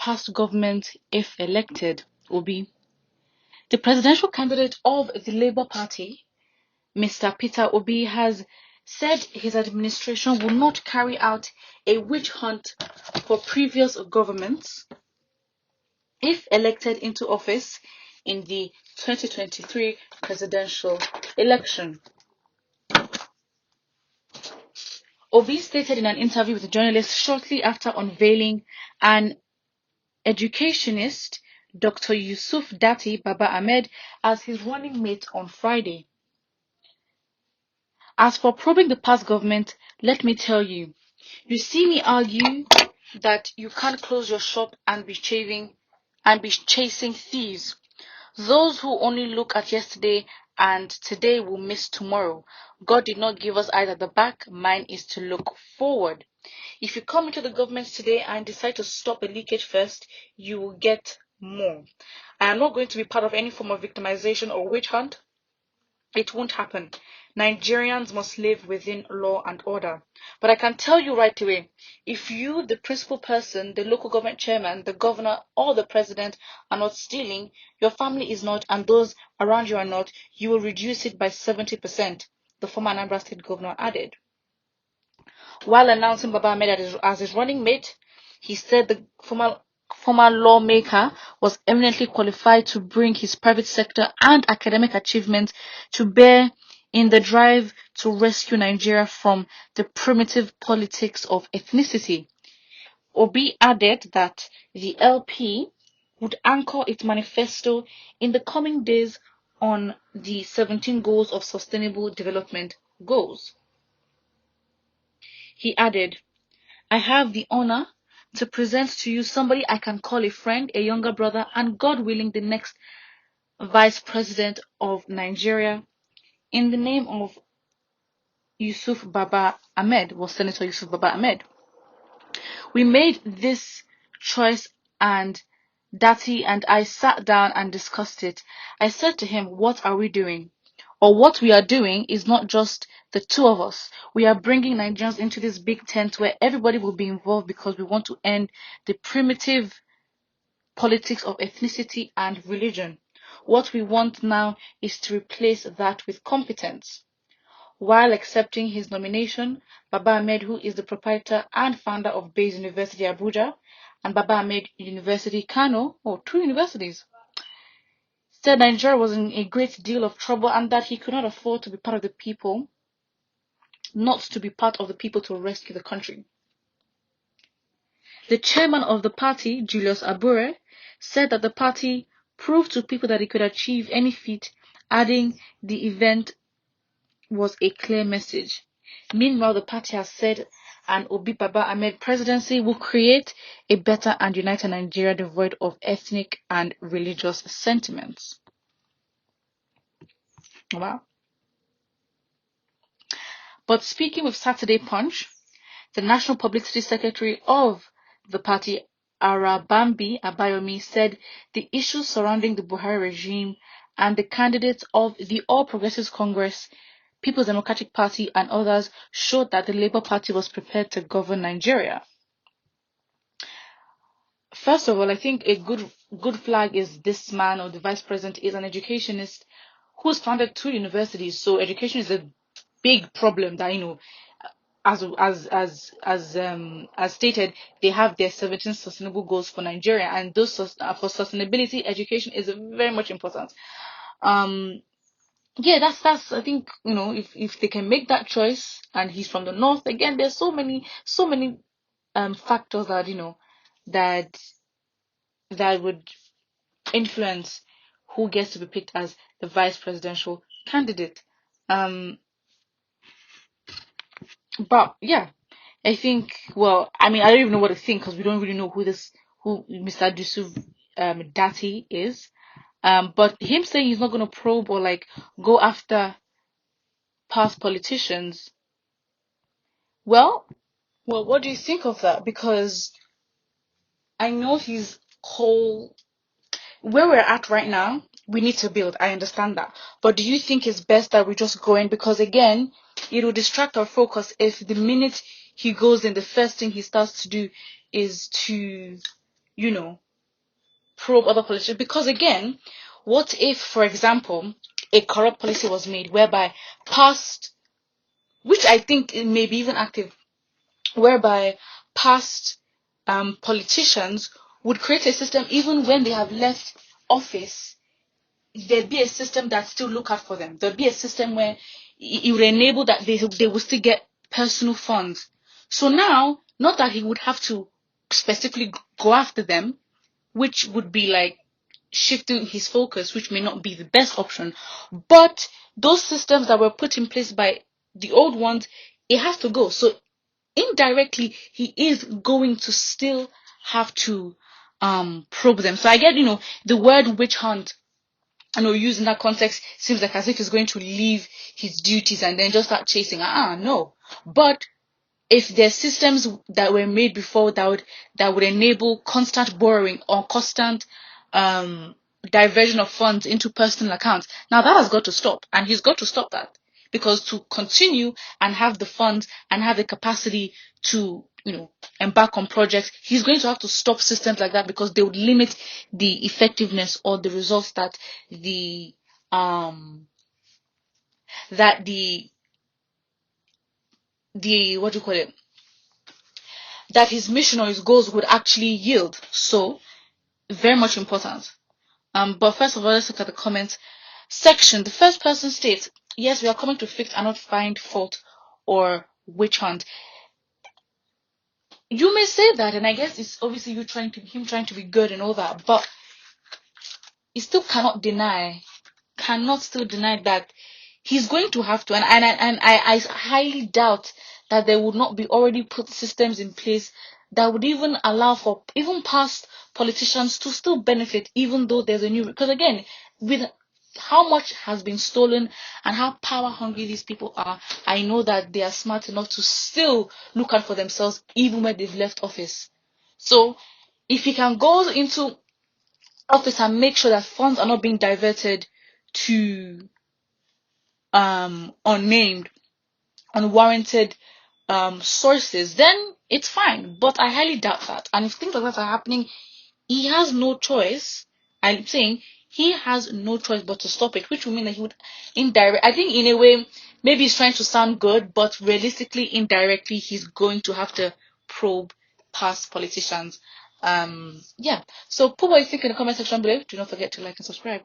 past government if elected, Obi. The presidential candidate of the Labour Party, Mr. Peter Obi, has said his administration will not carry out a witch hunt for previous governments if elected into office in the 2023 presidential election. Obi stated in an interview with journalists shortly after unveiling an educationist, Dr. Yusuf Dati Baba Ahmed, as his running mate on Friday. As for probing the past government, let me tell you, you see me argue that you can't close your shop and be chasing thieves. Those who only look at yesterday and today will miss tomorrow. God did not give us eyes at the back. Mine is to look forward. If you come into the government today and decide to stop the leakage first, you will get more. I am not going to be part of any form of victimization or witch hunt. It won't happen. Nigerians must live within law and order. But I can tell you right away, if you, the principal person, the local government chairman, the governor, or the president are not stealing, your family is not, and those around you are not, you will reduce it by 70%, the former Anambra State governor added. While announcing Baba Ahmed as his running mate, he said the former lawmaker was eminently qualified to bring his private sector and academic achievements to bear in the drive to rescue Nigeria from the primitive politics of ethnicity. Obi added that the LP would anchor its manifesto in the coming days on the 17 Goals of Sustainable Development Goals. He added, I have the honor to present to you somebody I can call a friend, a younger brother, and God willing, the next Vice President of Nigeria, in the name of Yusuf Baba Ahmed, was Senator Yusuf Baba Ahmed. We made this choice and Dati and I sat down and discussed it. I said to him, what are we doing? Or what we are doing is not just the two of us. We are bringing Nigerians into this big tent where everybody will be involved because we want to end the primitive politics of ethnicity and religion. What we want now is to replace that with competence. While accepting his nomination, Baba Ahmed, who is the proprietor and founder of Bayes University Abuja and Baba Ahmed University Kano, two universities, said Nigeria was in a great deal of trouble and that he could not afford to be part of the people, not to be part of the people to rescue the country. The chairman of the party, Julius Abure, said that the party proved to people that it could achieve any feat, adding the event was a clear message. Meanwhile, the party has said an Obi Baba Ahmed presidency will create a better and united Nigeria devoid of ethnic and religious sentiments. Wow. But speaking with Saturday Punch, the National Publicity Secretary of the party, Arabambi Abayomi, said the issues surrounding the Buhari regime and the candidates of the All Progressives Congress, People's Democratic Party, and others showed that the Labour Party was prepared to govern Nigeria. First of all, I think a good flag is this man, or the vice president, is an educationist who's founded 2 universities. So education is a big problem that, as stated, they have their 17 sustainable goals for Nigeria, and those for sustainability, education is very much important. That's I think, if they can make that choice, and he's from the north, again, there's so many factors that that would influence who gets to be picked as the vice presidential candidate. But yeah, I think, I don't even know what to think because we don't really know who Mr. Yusuf Dati is. But him saying he's not going to probe or go after past politicians. Well, what do you think of that? Because I know his whole, where we're at right now, we need to build. I understand that. But do you think it's best that we just go in? Because again, it will distract our focus if the minute he goes in, the first thing he starts to do is to you know, probe other politicians. Because again, what if, for example, a corrupt policy was made whereby past, which I think it may be even active, whereby past politicians would create a system even when they have left office, there'd be a system that still look out for them. There'd be a system where it would enable that they will still get personal funds. So now, not that he would have to specifically go after them, which would be like shifting his focus, which may not be the best option. But those systems that were put in place by the old ones, it has to go. So indirectly, he is going to still have to probe them. So I get, the word witch hunt, used in that context seems like as if he's going to leave his duties and then just start chasing. No. But if there's systems that were made before that would enable constant borrowing or constant diversion of funds into personal accounts, now that has got to stop, and he's got to stop that, because to continue and have the funds and have the capacity to embark on projects, he's going to have to stop systems like that, because they would limit the effectiveness or the results that the what do you call it, that his mission or his goals would actually yield. So very much important. But first of all, let's look at the comments section. The first person states, yes, we are coming to fix and not find fault or witch hunt. You may say that, and I guess it's obviously him trying to be good and all that, but he still cannot still deny that he's going to have to, and I highly doubt that there would not be already put systems in place that would even allow for even past politicians to still benefit, even though there's a new, because again, with how much has been stolen and how power hungry these people are, I know that they are smart enough to still look out for themselves even when they've left office. So if he can go into office and make sure that funds are not being diverted to unnamed, unwarranted sources, then it's fine. But I highly doubt that. And if things like that are happening, he has no choice. I'm saying he has no choice but to stop it, which would mean that he would I think in a way, maybe he's trying to sound good, but realistically, indirectly, he's going to have to probe past politicians. Yeah. So put what you think in the comment section below. Do not forget to like and subscribe.